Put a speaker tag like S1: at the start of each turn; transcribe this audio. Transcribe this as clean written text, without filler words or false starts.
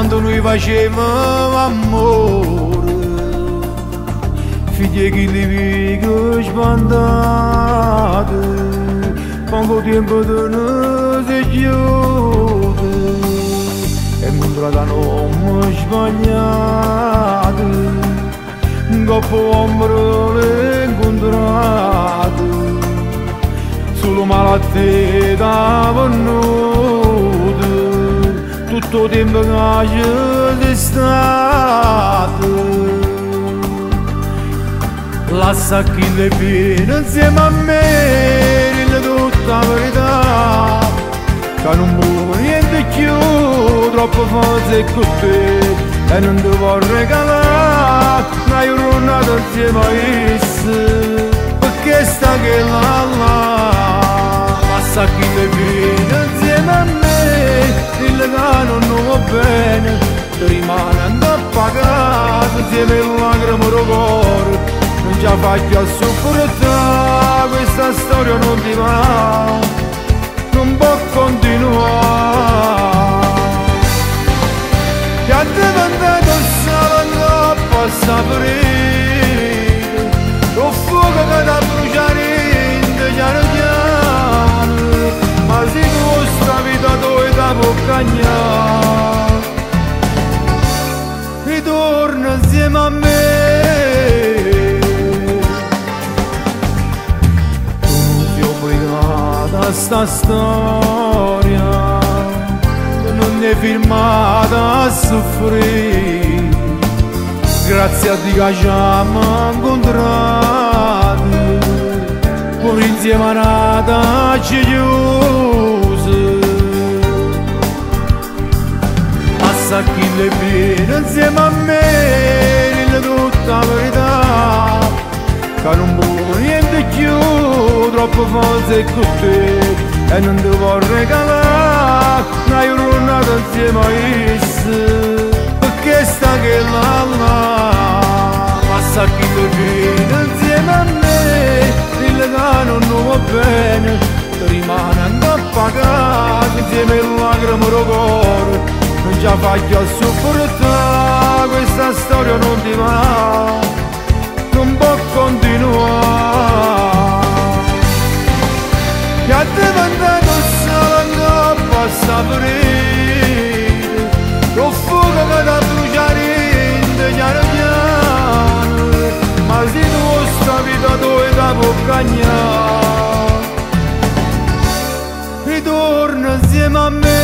S1: quando noi facevamo amore, figli che li vigo sbandate, poco tempo di noi si chiude, e non da non sbagliate, un coppo ombro le incontrate, solo malattie da venute, tutto tempo che c'è stato. Lascia chi le viene insieme a me, dille tutta la verità, che non vuole niente più, troppo forza con te, e non ti voglio regalare una giornata insieme a esse, perché sta che là. Lascia chi le viene insieme a me, dille che non va bene, ti rimane a pagare insieme a lacrime del cuore. Non ci faccio a sopportare, questa storia non ti va, non può continuare. Ti ha diventato solo passa ferite, lo fuoco che da bruciare in te piano piano, ma se tu sta vita tua da può cagnare, ritorna insieme a me. Sta storia non è firmata a soffrire, grazie a Dio che ci siamo incontrati, pure insieme a nata ci chiuse. Passa chi le viene insieme a me, dille tutta la verità, che non vuole niente più, troppo forza con te, e non ti voglio regalare una giornata insieme a esse, perché sta che là. Passa chi ti viene insieme a me, dille che non va bene, ti rimane a pagare insieme a lacrime del cuore. Non ci faccio a sopportare, questa storia non ti va, non può continuare. Ti ha diventato solo passa ferite, lo fuoco che da bruciare in te piano piano, ma se tu sta vita tua da può cagnare, ritorna insieme a me.